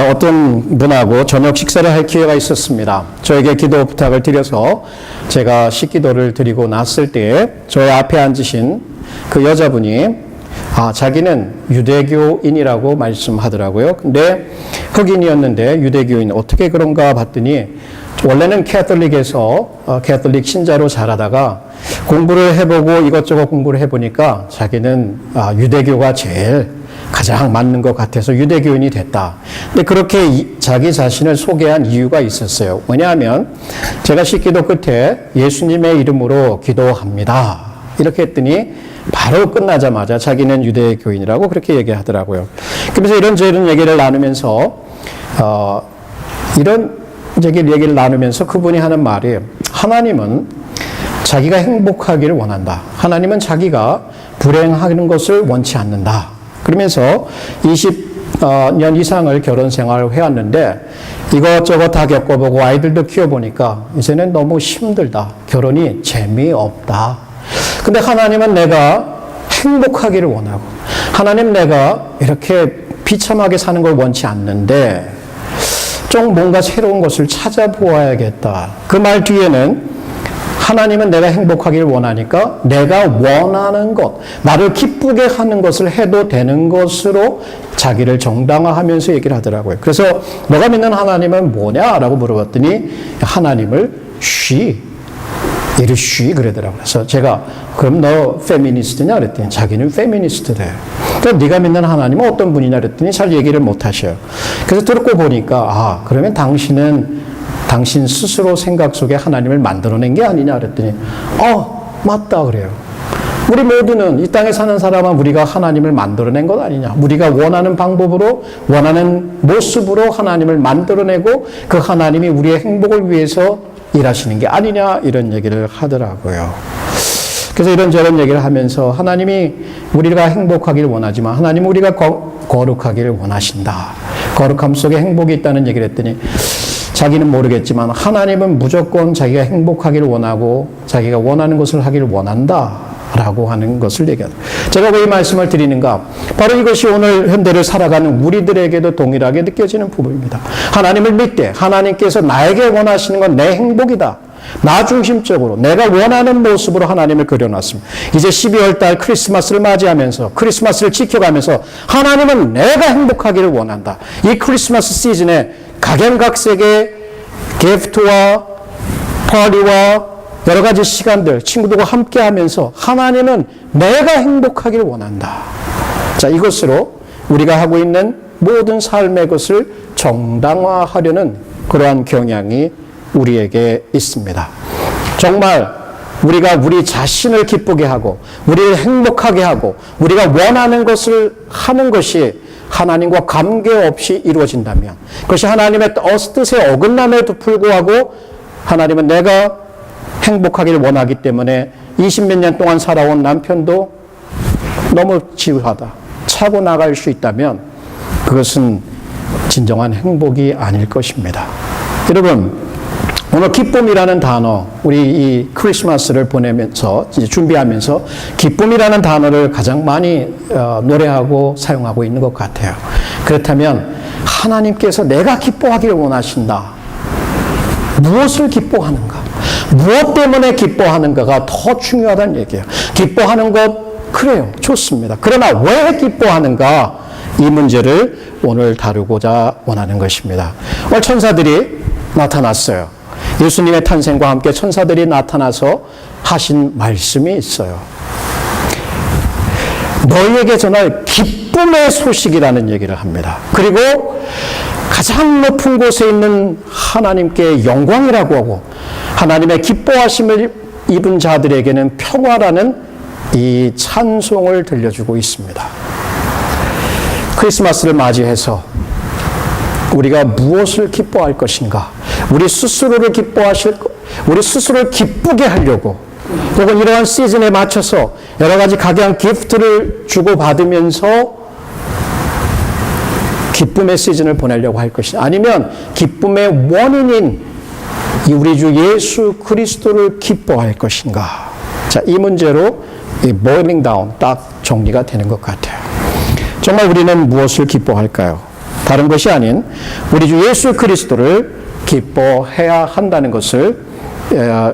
어떤 분하고 저녁 식사를 할 기회가 있었습니다. 저에게 기도 부탁을 드려서 제가 식기도를 드리고 났을 때 저의 앞에 앉으신 그 여자분이 자기는 유대교인이라고 말씀하더라고요. 근데 흑인이었는데 유대교인 어떻게 그런가 봤더니 원래는 캐톨릭 신자로 자라다가 공부를 해보고 이것저것 공부를 해보니까 자기는 유대교가 가장 맞는 것 같아서 유대교인이 됐다. 근데 그렇게 자기 자신을 소개한 이유가 있었어요. 왜냐하면 제가 식기도 끝에 예수님의 이름으로 기도합니다. 이렇게 했더니 바로 끝나자마자 자기는 유대교인이라고 그렇게 얘기하더라고요. 그래서 이런저런 얘기를 나누면서 얘기를 나누면서 그분이 하는 말이 하나님은 자기가 행복하기를 원한다. 하나님은 자기가 불행하는 것을 원치 않는다. 그러면서 20년 이상을 결혼 생활을 해왔는데 이것저것 다 겪어보고 아이들도 키워보니까 이제는 너무 힘들다. 결혼이 재미없다. 근데 하나님은 내가 행복하기를 원하고 하나님 내가 이렇게 비참하게 사는 걸 원치 않는데 좀 뭔가 새로운 것을 찾아보아야겠다. 그 말 뒤에는 하나님은 내가 행복하기를 원하니까 내가 원하는 것, 나를 기쁘게 하는 것을 해도 되는 것으로 자기를 정당화하면서 얘기를 하더라고요. 그래서 너가 믿는 하나님은 뭐냐라고 물어봤더니 하나님을 이를 그러더라고요. 그래서 제가 그럼 너 페미니스트냐 그랬더니 자기는 페미니스트래. 그럼 네가 믿는 하나님은 어떤 분이냐 그랬더니 잘 얘기를 못 하셔요. 그래서 듣고 보니까 그러면 당신 스스로 생각 속에 하나님을 만들어낸 게 아니냐 그랬더니 맞다 그래요. 우리 모두는 이 땅에 사는 사람은 우리가 하나님을 만들어낸 것 아니냐. 우리가 원하는 방법으로 원하는 모습으로 하나님을 만들어내고 그 하나님이 우리의 행복을 위해서 일하시는 게 아니냐 이런 얘기를 하더라고요. 그래서 이런저런 얘기를 하면서 하나님이 우리가 행복하기를 원하지만 하나님은 우리가 거룩하기를 원하신다. 거룩함 속에 행복이 있다는 얘기를 했더니 자기는 모르겠지만 하나님은 무조건 자기가 행복하기를 원하고 자기가 원하는 것을 하기를 원한다 라고 하는 것을 얘기하죠. 제가 왜 이 말씀을 드리는가? 바로 이것이 오늘 현대를 살아가는 우리들에게도 동일하게 느껴지는 부분입니다. 하나님을 믿되 하나님께서 나에게 원하시는 건 내 행복이다. 나 중심적으로 내가 원하는 모습으로 하나님을 그려놨습니다. 이제 12월 달 크리스마스를 맞이하면서 크리스마스를 지켜가면서 하나님은 내가 행복하기를 원한다. 이 크리스마스 시즌에 각양각색의 기프트와 파티와 여러 가지 시간들 친구들과 함께 하면서 하나님은 내가 행복하기를 원한다. 자, 이것으로 우리가 하고 있는 모든 삶의 것을 정당화하려는 그러한 경향이 우리에게 있습니다. 정말 우리가 우리 자신을 기쁘게 하고 우리를 행복하게 하고 우리가 원하는 것을 하는 것이 하나님과 관계없이 이루어진다면 그것이 하나님의 뜻에 어긋남에도 불구하고 하나님은 내가 행복하기를 원하기 때문에 20몇 년 동안 살아온 남편도 너무 지루하다. 차고 나갈 수 있다면 그것은 진정한 행복이 아닐 것입니다. 여러분, 오늘 기쁨이라는 단어, 우리 이 크리스마스를 보내면서 이제 준비하면서 기쁨이라는 단어를 가장 많이 노래하고 사용하고 있는 것 같아요. 그렇다면 하나님께서 내가 기뻐하기를 원하신다. 무엇을 기뻐하는가? 무엇 때문에 기뻐하는가가 더 중요하다는 얘기예요. 기뻐하는 것 그래요. 좋습니다. 그러나 왜 기뻐하는가? 이 문제를 오늘 다루고자 원하는 것입니다. 오늘 천사들이 나타났어요. 예수님의 탄생과 함께 천사들이 나타나서 하신 말씀이 있어요. 너희에게 전할 기쁨의 소식이라는 얘기를 합니다. 그리고 가장 높은 곳에 있는 하나님께 영광이라고 하고 하나님의 기뻐하심을 입은 자들에게는 평화라는 이 찬송을 들려주고 있습니다. 크리스마스를 맞이해서 우리가 무엇을 기뻐할 것인가? 우리 스스로를 우리 스스로를 기쁘게 하려고 혹은 이러한 시즌에 맞춰서 여러 가지 각양 기프트를 주고받으면서 기쁨의 시즌을 보내려고 할 것이 아니면 기쁨의 원인인 우리 주 예수 그리스도를 기뻐할 것인가? 자, 이 문제로 이 boiling down 딱 정리가 되는 것 같아요. 정말 우리는 무엇을 기뻐할까요? 다른 것이 아닌 우리 주 예수 그리스도를 기뻐해야 한다는 것을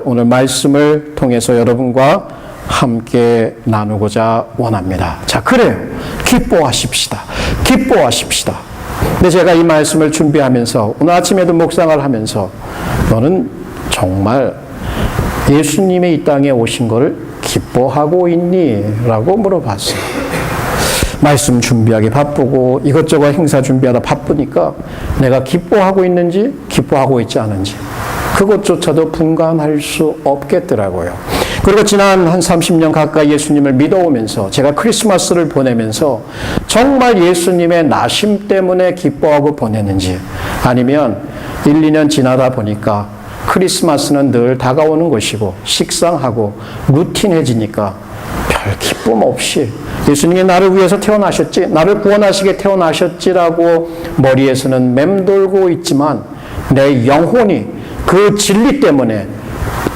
오늘 말씀을 통해서 여러분과 함께 나누고자 원합니다. 자, 그래요. 기뻐하십시다. 기뻐하십시다. 근데 제가 이 말씀을 준비하면서 오늘 아침에도 묵상을 하면서 너는 정말 예수님의 이 땅에 오신 것을 기뻐하고 있니? 라고 물어봤어요. 말씀 준비하기 바쁘고 이것저것 행사 준비하다 바쁘니까 내가 기뻐하고 있는지 기뻐하고 있지 않은지 그것조차도 분간할 수 없겠더라고요. 그리고 지난 한 30년 가까이 예수님을 믿어오면서 제가 크리스마스를 보내면서 정말 예수님의 나심 때문에 기뻐하고 보냈는지 아니면 1, 2년 지나다 보니까 크리스마스는 늘 다가오는 것이고 식상하고 루틴해지니까 별 기쁨 없이 예수님이 나를 위해서 태어나셨지, 나를 구원하시게 태어나셨지라고 머리에서는 맴돌고 있지만 내 영혼이 그 진리 때문에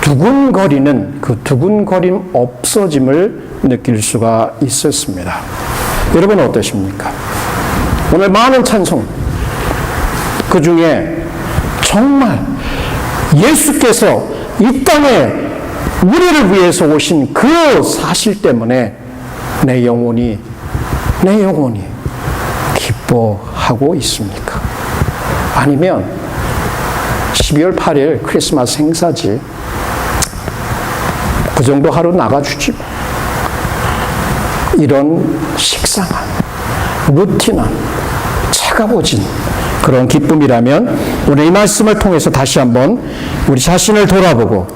두근거리는 그 두근거림 없어짐을 느낄 수가 있었습니다. 여러분 어떠십니까? 오늘 많은 찬송 그 중에 정말 예수께서 이 땅에 우리를 위해서 오신 그 사실 때문에 내 영혼이 기뻐하고 있습니까? 아니면 12월 8일 크리스마스 행사지 그 정도 하루 나가주지 이런 식상한 루틴한 차가워진 그런 기쁨이라면 오늘 이 말씀을 통해서 다시 한번 우리 자신을 돌아보고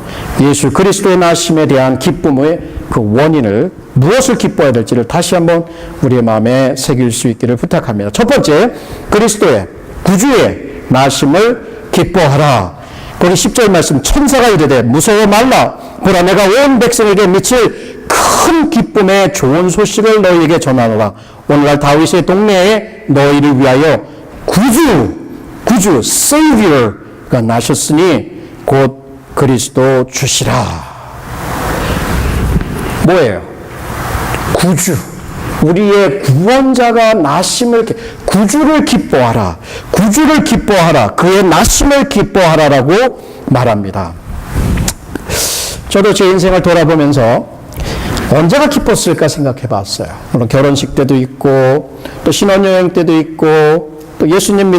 예수 그리스도의 나심에 대한 기쁨의 그 원인을 무엇을 기뻐해야 될지를 다시 한번 우리의 마음에 새길 수 있기를 부탁합니다. 첫 번째, 그리스도의 구주의 나심을 기뻐하라. 거기 10절 말씀, 천사가 이르되 무서워 말라. 보라, 내가 온 백성에게 미칠 큰 기쁨의 좋은 소식을 너희에게 전하노라. 오늘날 다윗의 동네에 너희를 위하여 구주, Savior가 나셨으니 곧 그리스도 주시라. 뭐예요? 구주. 우리의 구원자가 나심을, 구주를 기뻐하라. 구주를 기뻐하라. 그의 나심을 기뻐하라라고 말합니다. 저도 제 인생을 돌아보면서 언제가 기뻤을까 생각해 봤어요. 물론 결혼식 때도 있고, 또 신혼여행 때도 있고, 또 예수님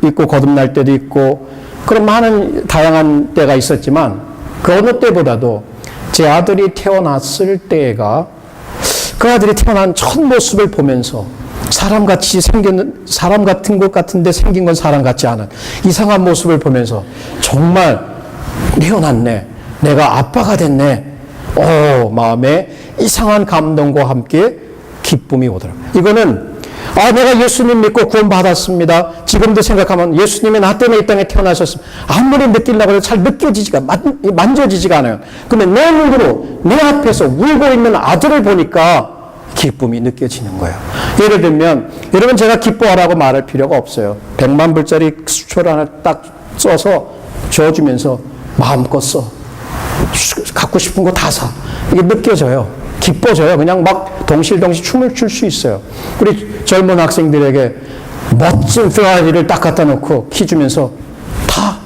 믿고 거듭날 때도 있고, 그런 많은 다양한 때가 있었지만, 그 어느 때보다도 제 아들이 태어났을 때가 그 아들이 태어난 첫 모습을 보면서 사람 같은 것 같은데 생긴 건 사람 같지 않은 이상한 모습을 보면서 정말 태어났네. 내가 아빠가 됐네. 마음에 이상한 감동과 함께 기쁨이 오더라고요. 이거는 내가 예수님 믿고 구원받았습니다. 지금도 생각하면 예수님이 나 때문에 이 땅에 태어나셨습니다. 아무리 느끼려고 해도 잘 느껴지지가, 만져지지가 않아요. 그러면 내 눈으로 내 앞에서 울고 있는 아들을 보니까 기쁨이 느껴지는 거예요. 예를 들면, 여러분 제가 기뻐하라고 말할 필요가 없어요. 100만 불짜리 수초를 하나 딱 써서 줘주면서 마음껏 써. 갖고 싶은 거 다 사. 이게 느껴져요. 기뻐져요. 그냥 막 동실동실 춤을 출 수 있어요. 우리 젊은 학생들에게 멋진 페라리를 딱 갖다 놓고 키 주면서 다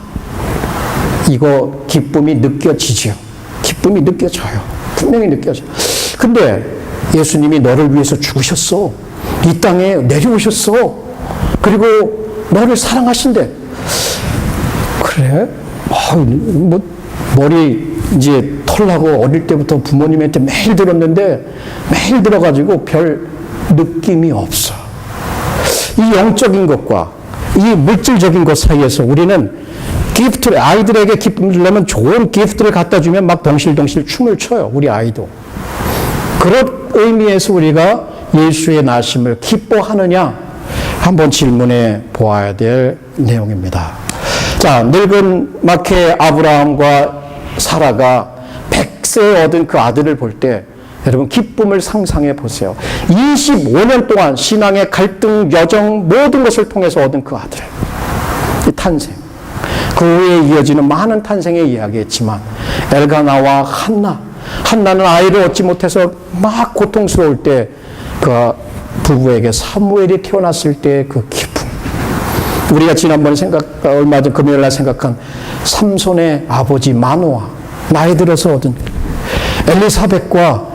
이거 기쁨이 느껴지죠. 기쁨이 느껴져요. 분명히 느껴져. 근데 예수님이 너를 위해서 죽으셨어. 이 땅에 내려오셨어. 그리고 너를 사랑하신대. 그래? 머리 이제 털나고 어릴 때부터 부모님한테 매일 들었는데 매일 들어가지고 별 느낌이 없어. 이 영적인 것과 이 물질적인 것 사이에서 우리는 기프트를, 아이들에게 기쁨을 주려면 좋은 기프트를 갖다 주면 막 덩실덩실 춤을 춰요. 우리 아이도. 그런 의미에서 우리가 예수의 나심을 기뻐하느냐 한번 질문해 보아야 될 내용입니다. 자, 늙은 마케 아브라함과 사라가 100세에 얻은 그 아들을 볼 때 여러분 기쁨을 상상해 보세요. 25년 동안 신앙의 갈등, 여정 모든 것을 통해서 얻은 그 아들. 이 탄생. 그 후에 이어지는 많은 탄생의 이야기였지만 엘가나와 한나는 아이를 얻지 못해서 막 고통스러울 때 그 부부에게 사무엘이 태어났을 때 그 기쁨. 우리가 지난번에 얼마 전 금요일 날 생각한 삼손의 아버지 마노아, 나이 들어서 얻은 엘리사벳과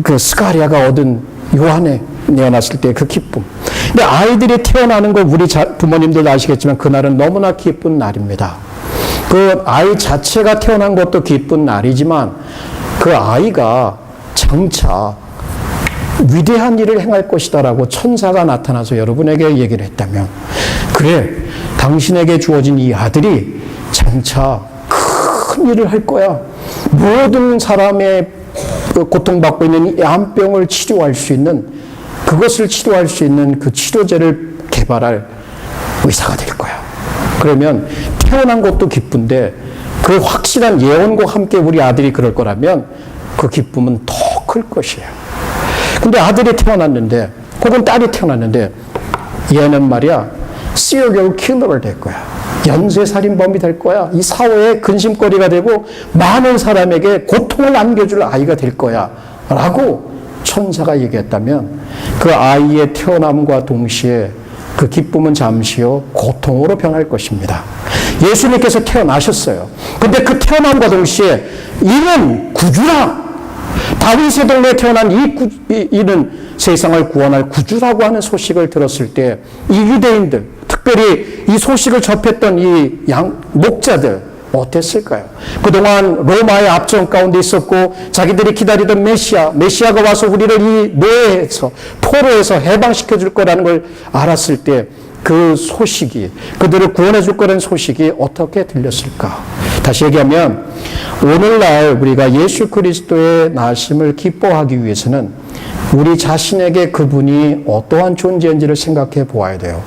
그 스가랴가 얻은 요한의 내어놨을 때 그 기쁨. 근데 아이들이 태어나는 거 우리 부모님들도 아시겠지만 그날은 너무나 기쁜 날입니다. 그 아이 자체가 태어난 것도 기쁜 날이지만 그 아이가 장차 위대한 일을 행할 것이다라고 천사가 나타나서 여러분에게 얘기를 했다면, 그래, 당신에게 주어진 이 아들이 장차 큰 일을 할 거야. 모든 사람의 고통받고 있는 이 암병을 치료할 수 있는, 그것을 치료할 수 있는 그 치료제를 개발할 의사가 될 거야. 그러면 태어난 것도 기쁜데 그 확실한 예언과 함께 우리 아들이 그럴 거라면 그 기쁨은 더 클 것이에요. 근데 아들이 태어났는데, 혹은 딸이 태어났는데, 얘는 말이야, serial killer가 될 거야. 연쇄살인범이 될 거야. 이 사회의 근심거리가 되고 많은 사람에게 고통을 안겨줄 아이가 될 거야. 라고 천사가 얘기했다면 그 아이의 태어남과 동시에 그 기쁨은 잠시요 고통으로 변할 것입니다. 예수님께서 태어나셨어요. 근데 그 태어남과 동시에 이는 구주라. 다윗의 동네에 태어난 이는 세상을 구원할 구주라고 하는 소식을 들었을 때 이 유대인들, 특별히 이 소식을 접했던 이 목자들 어땠을까요? 그동안 로마의 압정 가운데 있었고 자기들이 기다리던 메시아가 와서 우리를 이 노예에서, 포로에서 해방시켜 줄 거라는 걸 알았을 때 그 소식이, 그들을 구원해 줄 거라는 소식이 어떻게 들렸을까? 다시 얘기하면 오늘날 우리가 예수 그리스도의 나심을 기뻐하기 위해서는 우리 자신에게 그분이 어떠한 존재인지를 생각해 보아야 돼요.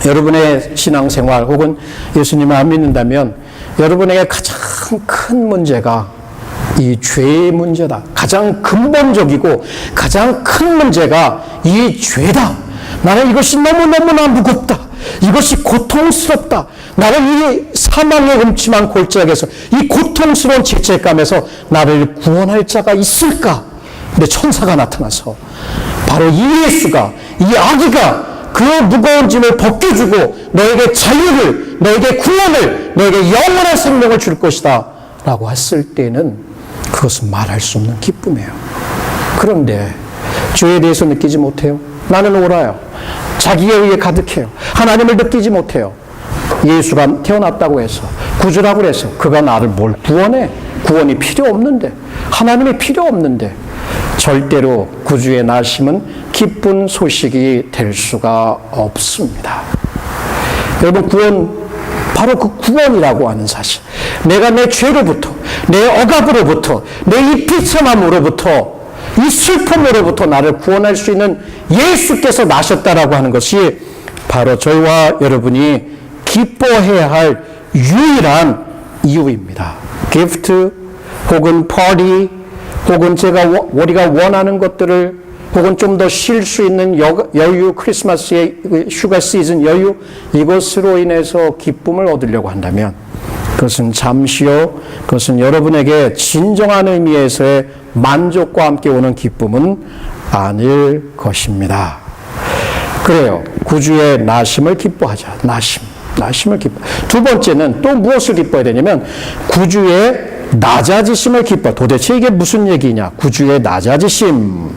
여러분의 신앙생활 혹은 예수님을 안 믿는다면 여러분에게 가장 큰 문제가 이 죄의 문제다. 가장 근본적이고 가장 큰 문제가 이 죄다. 나는 이것이 너무너무나 무겁다. 이것이 고통스럽다. 나는 이 사망의 음침한 골짜기에서 이 고통스러운 죄책감에서 나를 구원할 자가 있을까? 근데 천사가 나타나서 바로 이 예수가, 이 아기가 그 무거운 짐을 벗겨주고 너에게 자유를, 너에게 구원을, 너에게 영원한 생명을 줄 것이다 라고 했을 때는 그것은 말할 수 없는 기쁨이에요. 그런데 죄에 대해서 느끼지 못해요. 나는 옳아요. 자기에 의해 가득해요. 하나님을 느끼지 못해요. 예수가 태어났다고 해서, 구주라고 해서 그가 나를 뭘 구원해? 구원이 필요 없는데, 하나님이 필요 없는데 절대로 구주의 나심은 기쁜 소식이 될 수가 없습니다. 여러분, 구원, 바로 그 구원이라고 하는 사실, 내가 내 죄로부터, 내 억압으로부터, 내 이 비참함으로부터, 이 슬픔으로부터 나를 구원할 수 있는 예수께서 나셨다라고 하는 것이 바로 저희와 여러분이 기뻐해야 할 유일한 이유입니다. 기프트 혹은 파티 혹은 우리가 원하는 것들을 혹은 좀 더 쉴 수 있는 여유, 크리스마스의 휴가 시즌 여유, 이것으로 인해서 기쁨을 얻으려고 한다면 그것은 잠시요, 그것은 여러분에게 진정한 의미에서의 만족과 함께 오는 기쁨은 아닐 것입니다. 그래요. 구주의 나심을 기뻐하자. 나심을 기뻐. 두 번째는 또 무엇을 기뻐해야 되냐면 구주의 낮아지심을 기뻐. 도대체 이게 무슨 얘기냐? 구주의 낮아지심.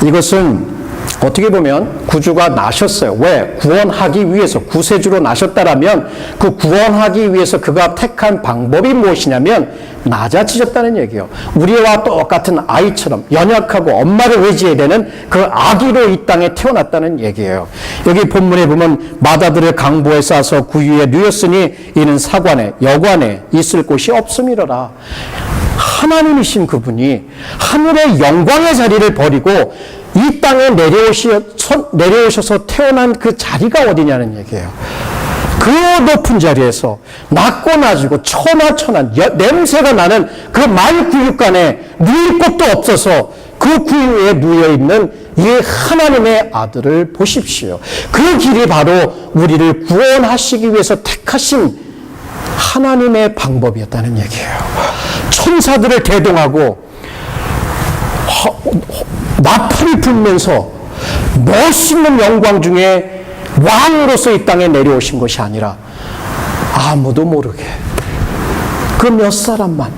이것은 어떻게 보면 구주가 나셨어요. 왜? 구원하기 위해서, 구세주로 나셨다라면 그 구원하기 위해서 그가 택한 방법이 무엇이냐면 낮아지셨다는 얘기예요. 우리와 똑같은 아이처럼 연약하고 엄마를 의지해야 되는 그 아기로 이 땅에 태어났다는 얘기예요. 여기 본문에 보면 마다들을 강보에 싸서 구유에 누였으니 이는 사관에 여관에 있을 곳이 없음이로라. 하나님이신 그분이 하늘의 영광의 자리를 버리고 이 땅에 내려오셔서 태어난 그 자리가 어디냐는 얘기예요. 그 높은 자리에서 낮고 낮이고 천하천한 냄새가 나는 그 말구육간에 누울 곳도 없어서 그 구유에 누워있는 이 하나님의 아들을 보십시오. 그 길이 바로 우리를 구원하시기 위해서 택하신 하나님의 방법이었다는 얘기예요. 천사들을 대동하고 나팔을 불면서 멋있는 영광 중에 왕으로서 이 땅에 내려오신 것이 아니라 아무도 모르게 그 몇 사람만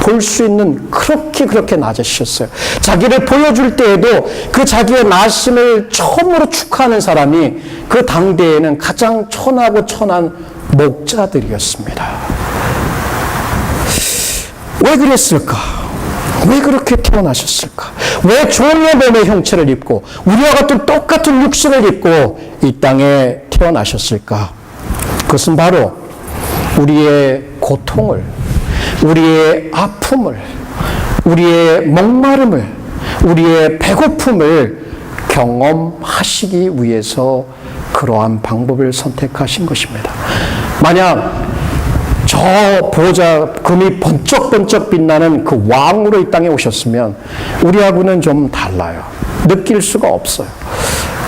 볼 수 있는 그렇게 낮으셨어요. 자기를 보여줄 때에도 그 자기의 나심을 처음으로 축하하는 사람이 그 당대에는 가장 천하고 천한 목자들이었습니다. 왜 그랬을까? 왜 그렇게 태어나셨을까? 왜 종의 몸의 형체를 입고 우리와 같은 똑같은 육신을 입고 이 땅에 태어나셨을까? 그것은 바로 우리의 고통을, 우리의 아픔을, 우리의 목마름을, 우리의 배고픔을 경험하시기 위해서 그러한 방법을 선택하신 것입니다. 만약 저 보좌 금이 번쩍번쩍 빛나는 그 왕으로 이 땅에 오셨으면 우리하고는 좀 달라요. 느낄 수가 없어요.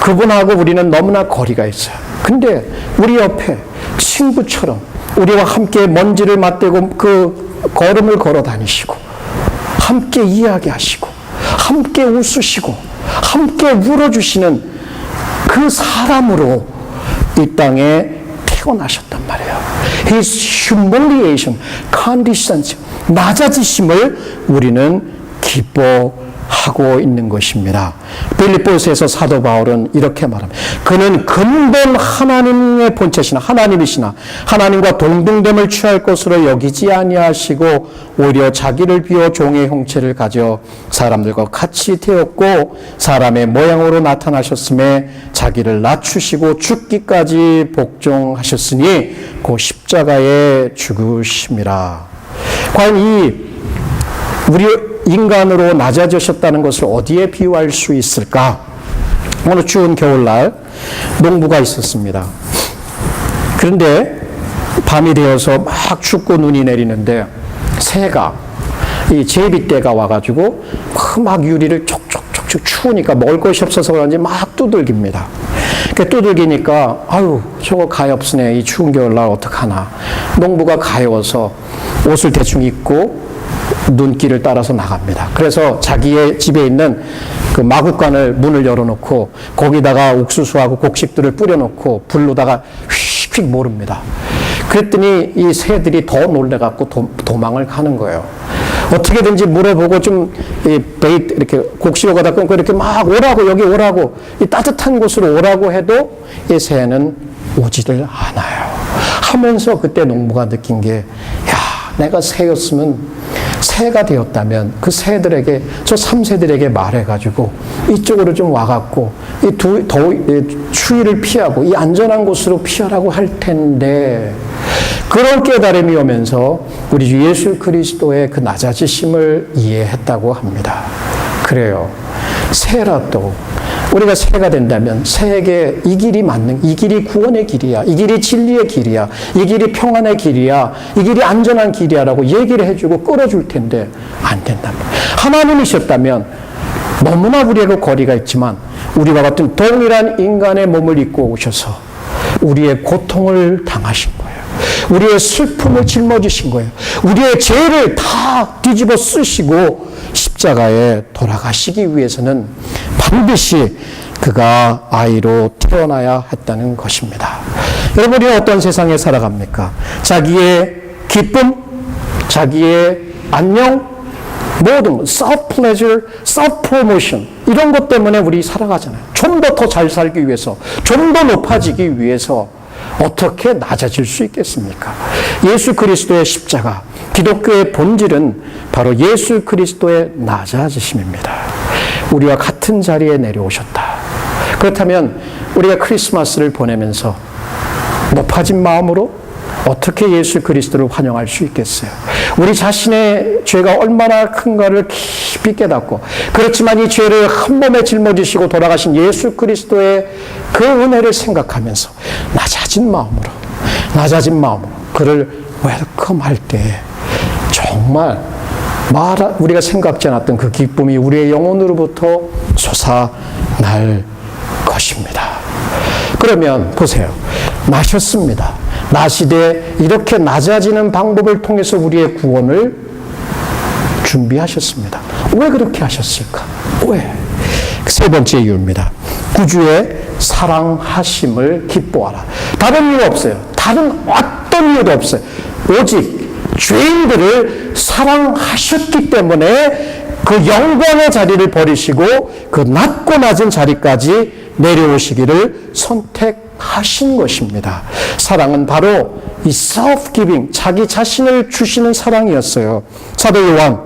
그분하고 우리는 너무나 거리가 있어요. 근데 우리 옆에 친구처럼 우리와 함께 먼지를 맞대고 그 걸음을 걸어 다니시고 함께 이야기하시고 함께 웃으시고 함께 울어주시는 그 사람으로 이 땅에 태어나셨단 말이에요. His humiliation, condescension, 낮아지심을 우리는 기뻐하고 있는 것입니다. 빌립보서에서 사도 바울은 이렇게 말합니다. 그는 근본 하나님의 본체시나 하나님이시나 하나님과 동등됨을 취할 것으로 여기지 아니하시고 오히려 자기를 비워 종의 형체를 가져 사람들과 같이 되었고 사람의 모양으로 나타나셨음에 자기를 낮추시고 죽기까지 복종하셨으니 그 십자가에 죽으심이라. 과연 이 우리 인간으로 낮아지셨다는 것을 어디에 비유할 수 있을까? 어느 추운 겨울날 농부가 있었습니다. 그런데 밤이 되어서 막 춥고 눈이 내리는데 새가 이 제비떼가 와가지고 막 유리를 촉촉촉촉 추우니까 먹을 것이 없어서 그런지 막 두들깁니다. 두들기니까 아유 저거 가엾으네. 이 추운 겨울날 어떡하나. 농부가 가여워서 옷을 대충 입고 눈길을 따라서 나갑니다. 그래서 자기의 집에 있는 그 마구간을 문을 열어놓고 거기다가 옥수수하고 곡식들을 뿌려놓고 불로다가 휙휙 모릅니다. 그랬더니 이 새들이 더 놀래갖고 도망을 가는 거예요. 어떻게든지 물어보고 좀 베이트 이렇게 곡식을 갖다 끊고 이렇게 막 오라고 여기 오라고 이 따뜻한 곳으로 오라고 해도 이 새는 오지를 않아요. 하면서 그때 농부가 느낀 게 내가 새가 되었다면 그 새들에게 저 3세들에게 말해가지고 이쪽으로 좀 와갖고 이 추위를 피하고 이 안전한 곳으로 피하라고 할 텐데 그런 깨달음이 오면서 우리 주 예수 그리스도의 그 낮아지심을 이해했다고 합니다. 그래요. 새라도 우리가 새가 된다면 새에게 이 길이 이 길이 구원의 길이야. 이 길이 진리의 길이야. 이 길이 평안의 길이야. 이 길이 안전한 길이야 라고 얘기를 해주고 끌어줄 텐데 안 된답니다. 하나님이셨다면 너무나 우리하고 거리가 있지만 우리와 같은 동일한 인간의 몸을 입고 오셔서 우리의 고통을 당하신 거예요. 우리의 슬픔을 짊어지신 거예요. 우리의 죄를 다 뒤집어 쓰시고 십자가에 돌아가시기 위해서는 반드시 그가 아이로 태어나야 했다는 것입니다. 여러분이 어떤 세상에 살아갑니까? 자기의 기쁨, 자기의 안녕, 모든 self-pleasure, self-promotion 이런 것 때문에 우리 살아가잖아요. 좀 더 잘 살기 위해서, 좀 더 높아지기 위해서 어떻게 낮아질 수 있겠습니까? 예수 그리스도의 십자가, 기독교의 본질은 바로 예수 그리스도의 낮아지심입니다. 우리와 같은 자리에 내려오셨다. 그렇다면 우리가 크리스마스를 보내면서 높아진 마음으로 어떻게 예수 그리스도를 환영할 수 있겠어요? 우리 자신의 죄가 얼마나 큰가를 깊이 깨닫고 그렇지만 이 죄를 한 몸에 짊어지시고 돌아가신 예수 그리스도의 그 은혜를 생각하면서 낮아진 마음으로 그를 웰컴할 때 정말 우리가 생각지 않았던 그 기쁨이 우리의 영혼으로부터 솟아날 것입니다. 그러면 보세요. 나셨습니다. 나시되 이렇게 낮아지는 방법을 통해서 우리의 구원을 준비하셨습니다. 왜 그렇게 하셨을까? 왜? 세 번째 이유입니다. 구주의 사랑하심을 기뻐하라. 다른 이유 없어요. 다른 어떤 이유도 없어요. 오직 죄인들을 사랑하셨기 때문에 그 영광의 자리를 버리시고 그 낮고 낮은 자리까지 내려오시기를 선택하신 것입니다. 사랑은 바로 이 self-giving, 자기 자신을 주시는 사랑이었어요. 사도 요한,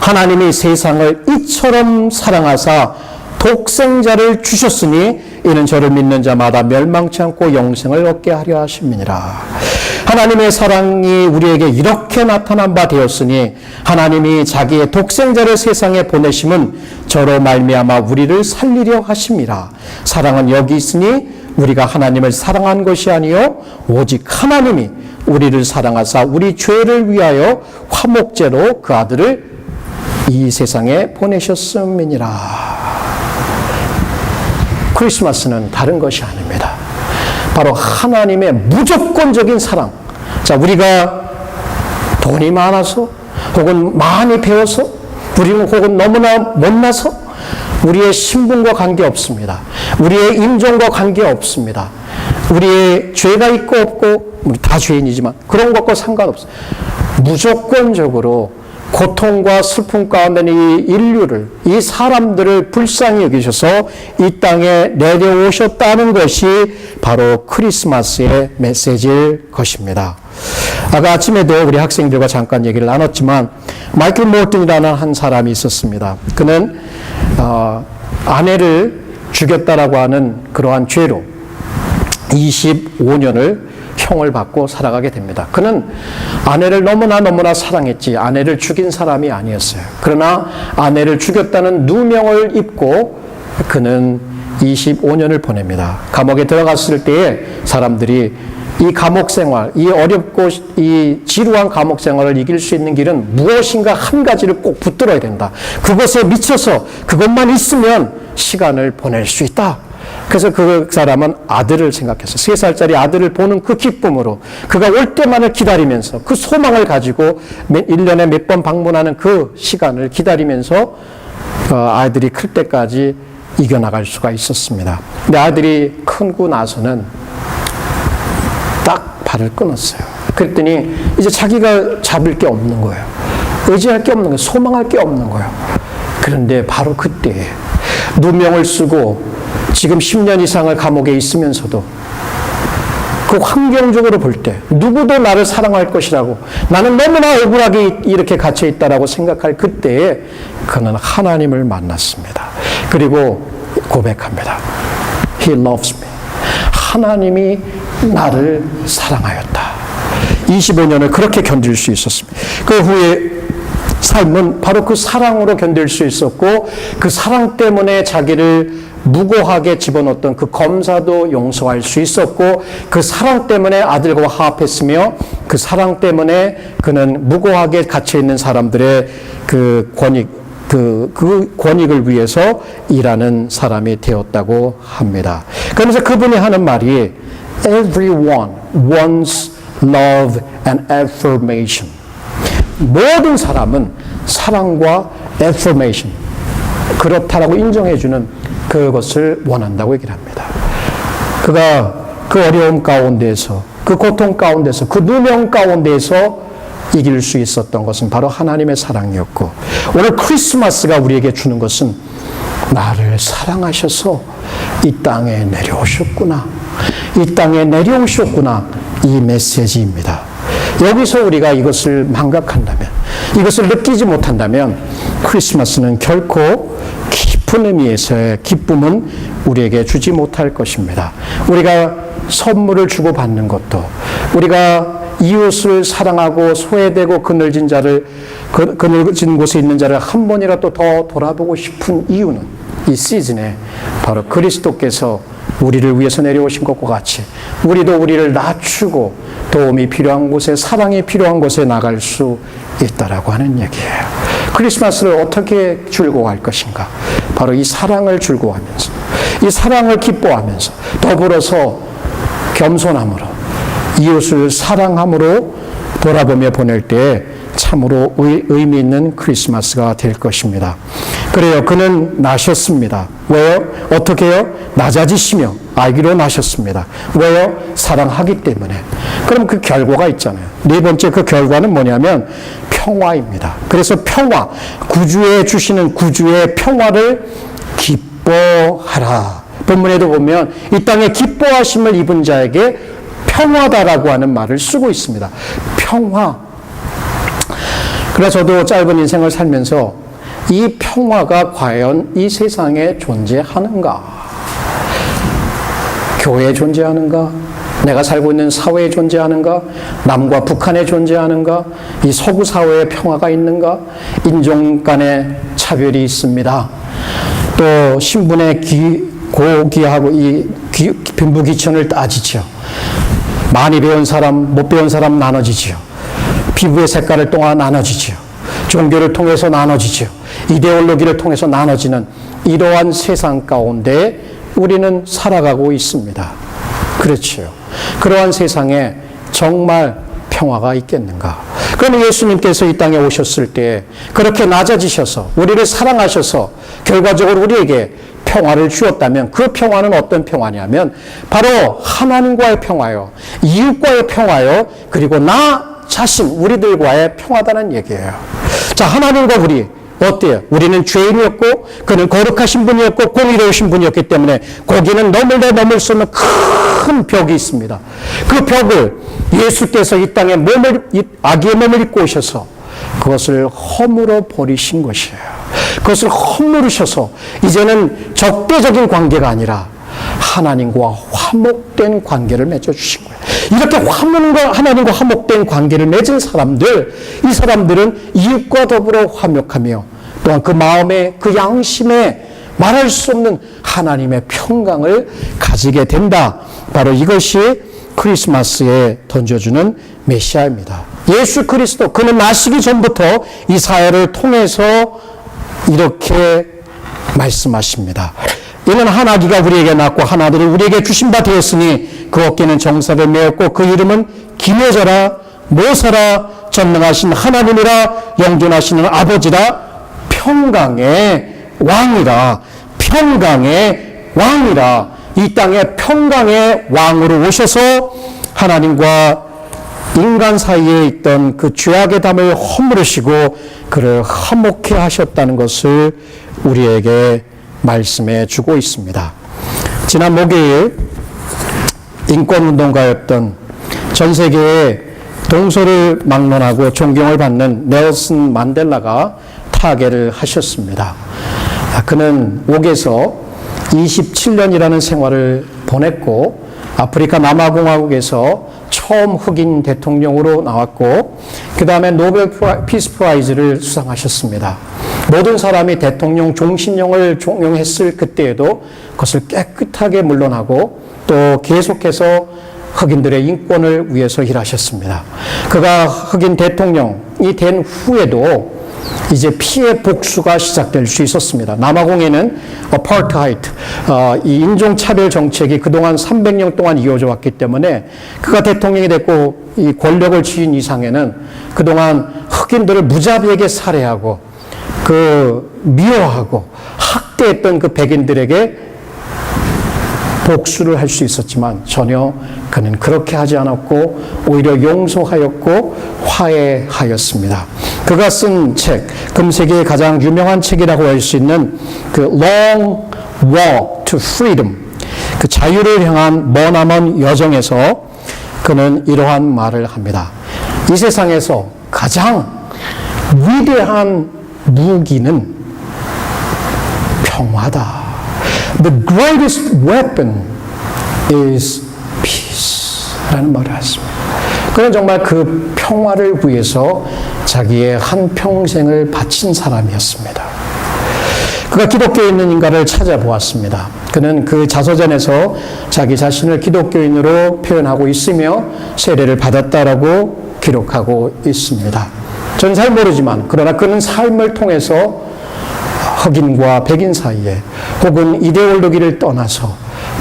하나님이 세상을 이처럼 사랑하사 독생자를 주셨으니 이는 저를 믿는 자마다 멸망치 않고 영생을 얻게 하려 하심이니라. 하나님의 사랑이 우리에게 이렇게 나타난 바 되었으니 하나님이 자기의 독생자를 세상에 보내심은 저로 말미암아 우리를 살리려 하심이라. 사랑은 여기 있으니 우리가 하나님을 사랑한 것이 아니요 오직 하나님이 우리를 사랑하사 우리 죄를 위하여 화목제로 그 아들을 이 세상에 보내셨음이니라. 크리스마스는 다른 것이 아닙니다. 바로 하나님의 무조건적인 사랑. 자, 우리가 돈이 많아서 혹은 많이 배워서 우리는 혹은 너무나 못나서 우리의 신분과 관계없습니다. 우리의 인종과 관계없습니다. 우리의 죄가 있고 없고 우리 다 죄인이지만 그런 것과 상관없어요. 무조건적으로 고통과 슬픔 가운데 이 인류를, 이 사람들을 불쌍히 여기셔서 이 땅에 내려오셨다는 것이 바로 크리스마스의 메시지일 것입니다. 아까 아침에도 우리 학생들과 잠깐 얘기를 나눴지만 마이클 모튼이라는 한 사람이 있었습니다. 그는 아내를 죽였다라고 하는 그러한 죄로 25년을 형을 받고 살아가게 됩니다. 그는 아내를 너무나 사랑했지 아내를 죽인 사람이 아니었어요. 그러나 아내를 죽였다는 누명을 입고 그는 25년을 보냅니다. 감옥에 들어갔을 때에 사람들이 이 감옥 생활, 이 어렵고 이 지루한 감옥 생활을 이길 수 있는 길은 무엇인가 한 가지를 꼭 붙들어야 된다. 그것에 미쳐서 그것만 있으면 시간을 보낼 수 있다. 그래서 그 사람은 아들을 생각해서 3살짜리 아들을 보는 그 기쁨으로 그가 올 때만을 기다리면서 그 소망을 가지고 1년에 몇 번 방문하는 그 시간을 기다리면서 아이들이 클 때까지 이겨나갈 수가 있었습니다. 근데 아들이 크고 나서는 딱 발을 끊었어요. 그랬더니 이제 자기가 잡을 게 없는 거예요. 의지할 게 없는 거예요. 소망할 게 없는 거예요. 그런데 바로 그때 누명을 쓰고 지금 10년 이상을 감옥에 있으면서도 그 환경적으로 볼 때 누구도 나를 사랑할 것이라고 나는 너무나 억울하게 이렇게 갇혀 있다라고 생각할 그때에 그는 하나님을 만났습니다. 그리고 고백합니다. He loves me. 하나님이 나를 사랑하였다. 25년을 그렇게 견딜 수 있었습니다. 그 후에 삶은 바로 그 사랑으로 견딜 수 있었고 그 사랑 때문에 자기를 무고하게 집어넣었던 그 검사도 용서할 수 있었고 그 사랑 때문에 아들과 화합했으며 그 사랑 때문에 그는 무고하게 갇혀있는 사람들의 그 권익을 위해서 일하는 사람이 되었다고 합니다. 그러면서 그분이 하는 말이 Everyone wants love and affirmation. 모든 사람은 사랑과 affirmation, 그렇다라고 인정해주는 그것을 원한다고 얘기를 합니다. 그가 그 어려움 가운데서, 그 고통 가운데서, 그 누명 가운데서 이길 수 있었던 것은 바로 하나님의 사랑이었고 오늘 크리스마스가 우리에게 주는 것은 나를 사랑하셔서 이 땅에 내려오셨구나. 이 땅에 내려오셨구나. 이 메시지입니다. 여기서 우리가 이것을 망각한다면, 이것을 느끼지 못한다면 크리스마스는 결코 깊은 의미에서의 기쁨은 우리에게 주지 못할 것입니다. 우리가 선물을 주고받는 것도, 우리가 이웃을 사랑하고 소외되고 그늘진 곳에 있는 자를 한 번이라도 더 돌아보고 싶은 이유는 이 시즌에 바로 그리스도께서 우리를 위해서 내려오신 것과 같이 우리도 우리를 낮추고 도움이 필요한 곳에, 사랑이 필요한 곳에 나갈 수 있다라고 하는 얘기예요. 크리스마스를 어떻게 즐거워할 것인가? 바로 이 사랑을 즐거워하면서, 이 사랑을 기뻐하면서, 더불어서 겸손함으로, 이웃을 사랑함으로 돌아보며 보낼 때 참으로 의미 있는 크리스마스가 될 것입니다. 그래요. 그는 나셨습니다. 왜요? 어떻게 해요? 낮아지시며 아기로 나셨습니다. 왜요? 사랑하기 때문에. 그럼 그 결과가 있잖아요. 네 번째 그 결과는 뭐냐면 평화입니다. 그래서 평화, 구주에 주시는 구주의 평화를 기뻐하라. 본문에도 보면 이 땅에 기뻐하심을 입은 자에게 평화다라고 하는 말을 쓰고 있습니다. 평화. 그래서 저도 짧은 인생을 살면서 이 평화가 과연 이 세상에 존재하는가? 교회에 존재하는가? 내가 살고 있는 사회에 존재하는가? 남과 북한에 존재하는가? 이 서구 사회에 평화가 있는가? 인종 간의 차별이 있습니다. 또 신분의 고귀하고 이 빈부귀천을 따지죠. 많이 배운 사람, 못 배운 사람 나눠지지요. 피부의 색깔을 통해 나눠지지요. 종교를 통해서 나눠지지요. 이데올로기를 통해서 나눠지는 이러한 세상 가운데 우리는 살아가고 있습니다. 그렇지요. 그러한 세상에 정말 평화가 있겠는가? 그럼 예수님께서 이 땅에 오셨을 때 그렇게 낮아지셔서 우리를 사랑하셔서 결과적으로 우리에게 평화를 주었다면 그 평화는 어떤 평화냐면 바로 하나님과의 평화요, 이웃과의 평화요, 그리고 나 자신 우리들과의 평화다는 얘기예요. 자, 하나님과 우리 어때요? 우리는 죄인이었고 그는 거룩하신 분이었고 공의로우신 분이었기 때문에 거기는 넘을 수 없는 큰 벽이 있습니다. 그 벽을 예수께서 이 땅에 아기의 몸을 입고 오셔서 그것을 허물어 버리신 것이에요. 그것을 허물으셔서 이제는 적대적인 관계가 아니라 하나님과 화목된 관계를 맺어주신 거예요. 이렇게 하나님과 화목된 관계를 맺은 사람들, 이 사람들은 이웃과 더불어 화목하며 또한 그 마음에 그 양심에 말할 수 없는 하나님의 평강을 가지게 된다. 바로 이것이 크리스마스에 던져주는 메시아입니다. 예수 그리스도, 그는 나시기 전부터 이 사회를 통해서 이렇게 말씀하십니다. 이는 한 아기가 우리에게 낳고 한 아들을 우리에게 주신 바 되었으니 그 어깨는 정사를 메었고 그 이름은 기묘자라 모사라 전능하신 하나님이라 영존하시는 아버지라 평강의 왕이라 이 땅에 평강의 왕으로 오셔서 하나님과 인간 사이에 있던 그 죄악의 담을 허물으시고 그를 화목케 하셨다는 것을 우리에게 말씀해 주고 있습니다. 지난 목요일 인권운동가였던 전 세계의 동서를 막론하고 존경을 받는 넬슨 만델라가 타계를 하셨습니다. 그는 옥에서 27년이라는 생활을 보냈고 아프리카 남아공화국에서 처음 흑인 대통령으로 나왔고 그 다음에 노벨 피스 프라이즈를 수상하셨습니다. 모든 사람이 대통령 종신형을 종용했을 그때에도 그것을 깨끗하게 물러나고 또 계속해서 흑인들의 인권을 위해서 일하셨습니다. 그가 흑인 대통령이 된 후에도 이제 피해 복수가 시작될 수 있었습니다. 남아공에는 어파르타이드, 이 인종차별 정책이 그동안 300년 동안 이어져 왔기 때문에 그가 대통령이 됐고 이 권력을 쥐인 이상에는 그동안 흑인들을 무자비하게 살해하고 미워하고 학대했던 그 백인들에게 복수를 할 수 있었지만 전혀 그는 그렇게 하지 않았고 오히려 용서하였고 화해하였습니다. 그가 쓴 책, 금세기의 가장 유명한 책이라고 할 수 있는 그 Long Walk to Freedom, 그 자유를 향한 머나먼 여정에서 그는 이러한 말을 합니다. 이 세상에서 가장 위대한 무기는 평화다. The greatest weapon is peace. 라는 말을 했습니다. 그는 정말 그 평화를 위해서 자기의 한평생을 바친 사람이었습니다. 그가 기독교에 있는 인간을 찾아보았습니다. 그는 그 자서전에서 자기 자신을 기독교인으로 표현하고 있으며 세례를 받았다라고 기록하고 있습니다. 저는 잘 모르지만 그러나 그는 삶을 통해서 흑인과 백인 사이에 혹은 이데올로기를 떠나서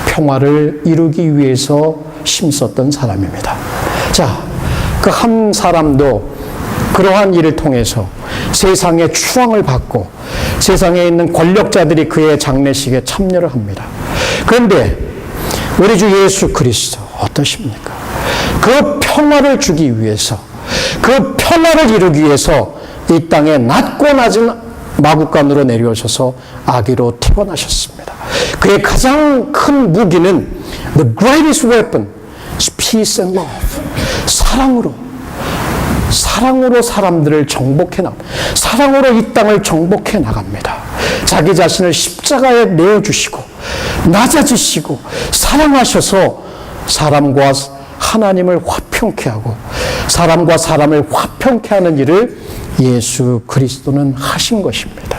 평화를 이루기 위해서 힘썼던 사람입니다. 자, 그 한 사람도 그러한 일을 통해서 세상의 추앙을 받고 세상에 있는 권력자들이 그의 장례식에 참여를 합니다. 그런데 우리 주 예수 그리스도 어떠십니까? 그 평화를 주기 위해서, 그 평화를 이루기 위해서 이 땅에 낮고 낮은 마구간으로 내려오셔서 아기로 태어나셨습니다. 그의 가장 큰 무기는 the greatest weapon is peace and love. 사랑으로 사람들을 정복해 사랑으로 이 땅을 정복해 나갑니다. 자기 자신을 십자가에 내어주시고 낮아지시고 사랑하셔서 사람과 하나님을 화평케 하고 사람과 사람을 화평케 하는 일을 예수 그리스도는 하신 것입니다.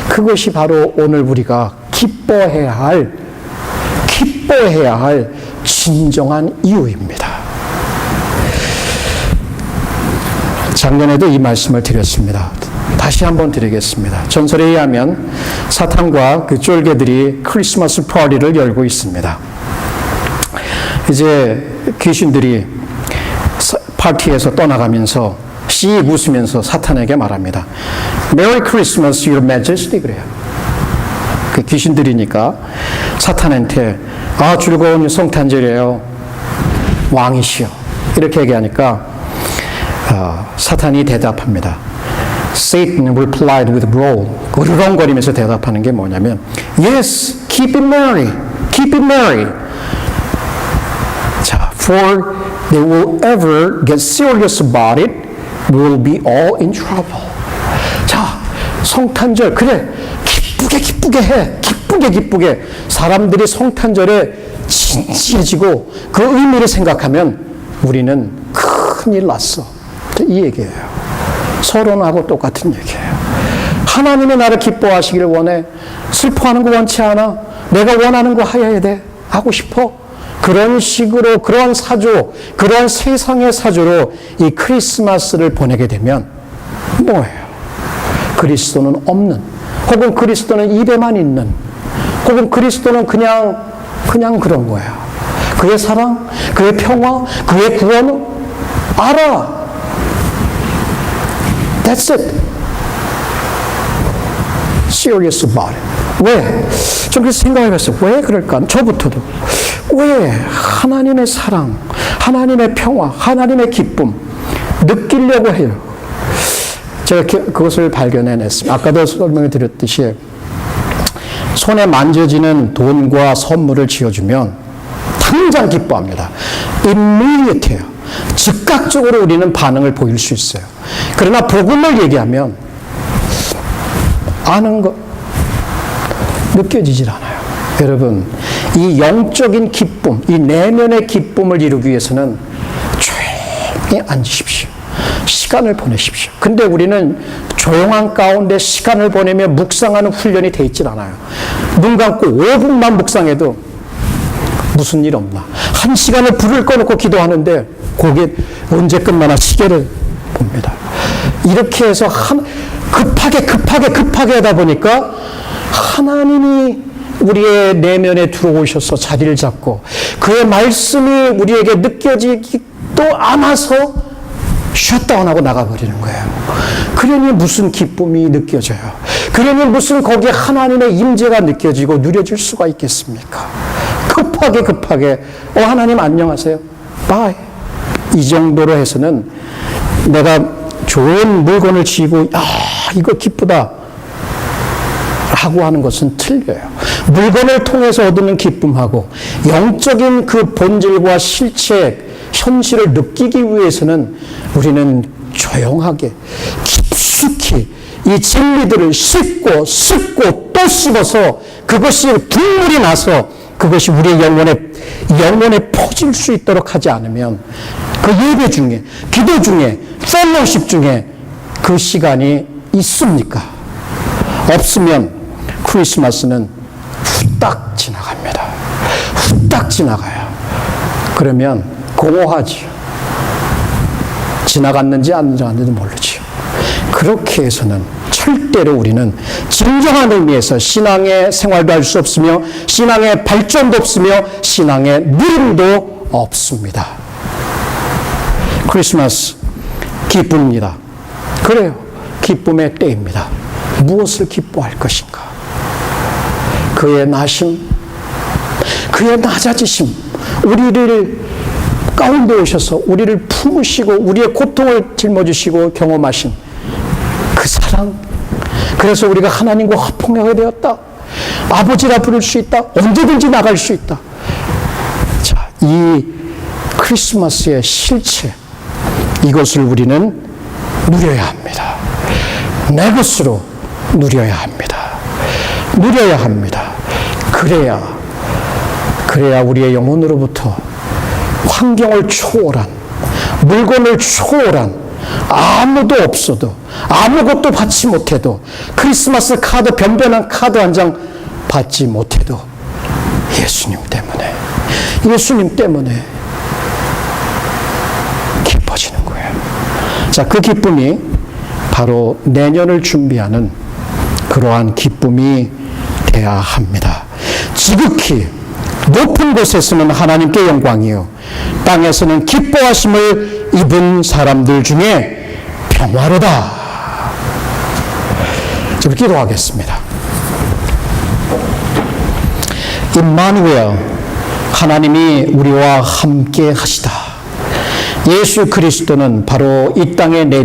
그것이 바로 오늘 우리가 기뻐해야 할 진정한 이유입니다. 작년에도 이 말씀을 드렸습니다. 다시 한번 드리겠습니다. 전설에 의하면 사탄과 그 쫄개들이 크리스마스 파티를 열고 있습니다. 이제 귀신들이 파티에서 떠나가면서 씩 웃으면서 사탄에게 말합니다. Merry Christmas, Your Majesty. 그래요. 그 귀신들이니까 사탄한테 즐거운 성탄절이에요. 왕이시여. 이렇게 얘기하니까 사탄이 대답합니다. Satan replied with growl. 으르렁거리면서 대답하는 게 뭐냐면 Yes, keep it merry. Keep it merry. 자, for they will ever get serious about it, we will be all in trouble. 자, 성탄절 그래 기쁘게 해. 기쁘게 사람들이 성탄절에 진지해지고 그 의미를 생각하면 우리는 큰일 났어. 이 얘기예요. 서론하고 똑같은 얘기예요. 하나님이 나를 기뻐하시기를 원해. 슬퍼하는 거 원치 않아. 내가 원하는 거 해야 돼. 하고 싶어. 그런 식으로 그러한 사조, 그러한 세상의 사조로 이 크리스마스를 보내게 되면 뭐예요? 그리스도는 없는, 혹은 그리스도는 입에만 있는, 혹은 그리스도는 그냥 그런 거야. 그의 사랑, 그의 평화, 그의 구원은 알아. That's it. Serious about it. 왜? 좀 그래서 생각해봤어요. 왜 그럴까? 저부터도. 왜 하나님의 사랑, 하나님의 평화, 하나님의 기쁨 느끼려고 해요? 제가 그것을 발견해냈습니다. 아까도 설명을 드렸듯이 손에 만져지는 돈과 선물을 쥐어주면 당장 기뻐합니다. immediate예요. 즉각적으로 우리는 반응을 보일 수 있어요. 그러나 복음을 얘기하면 아는 것 느껴지질 않아요. 여러분, 이 영적인 기쁨, 이 내면의 기쁨을 이루기 위해서는 조용히 앉으십시오. 시간을 보내십시오. 근데 우리는 조용한 가운데 시간을 보내며 묵상하는 훈련이 돼 있질 않아요. 눈 감고 5분만 묵상해도 무슨 일 없나. 1시간을 불을 꺼놓고 기도하는데 거기에 언제 끝나나 시계를 봅니다. 이렇게 해서 급하게 하다 보니까 하나님이 우리의 내면에 들어오셔서 자리를 잡고 그의 말씀이 우리에게 느껴지지도 않아서 셧다운하고 나가버리는 거예요. 그러니 무슨 기쁨이 느껴져요? 그러니 무슨 거기에 하나님의 임재가 느껴지고 누려질 수가 있겠습니까? 급하게 하나님 안녕하세요. 바이. 이 정도로 해서는 내가 좋은 물건을 쥐고 이거 기쁘다 하고 하는 것은 틀려요. 물건을 통해서 얻는 기쁨하고 영적인 그 본질과 실체, 현실을 느끼기 위해서는 우리는 조용하게 깊숙이 이 진리들을 씹고 또 씹어서 그것이 분물이 나서 그것이 우리의 영혼에 퍼질 수 있도록 하지 않으면 그 예배 중에, 기도 중에, 펠로십 중에 그 시간이 있습니까? 없으면 크리스마스는 후딱 지나갑니다. 후딱 지나가요. 그러면 공허하지요. 지나갔는지 안 지나갔는지도 모르지요. 그렇게 해서는 절대로 우리는 진정한 의미에서 신앙의 생활도 할 수 없으며 신앙의 발전도 없으며 신앙의 누림도 없습니다. 크리스마스 기쁩니다. 그래요. 기쁨의 때입니다. 무엇을 기뻐할 것인가? 그의 나심, 그의 낮아지심, 우리를 가운데 오셔서 우리를 품으시고 우리의 고통을 짊어지시고 경험하신 그 사랑. 그래서 우리가 하나님과 화평하게 되었다. 아버지라 부를 수 있다. 언제든지 나갈 수 있다. 자, 이 크리스마스의 실체, 이것을 우리는 누려야 합니다. 내 것으로 누려야 합니다. 누려야 합니다. 그래야 우리의 영혼으로부터 환경을 초월한, 물건을 초월한, 아무도 없어도, 아무것도 받지 못해도, 크리스마스 카드, 변변한 카드 한 장 받지 못해도 예수님 때문에 기뻐지는 거예요. 자, 그 기쁨이 바로 내년을 준비하는 그러한 기쁨이 돼야 합니다. 지극히 높은 곳에서는 하나님께 영광이요, 땅에서는 기뻐하심을 입은 사람들 중에 평화로다. 좀 기도하겠습니다. 임마누엘, 하나님이 우리와 함께 하시다. 예수 그리스도는 바로 이 땅에 내려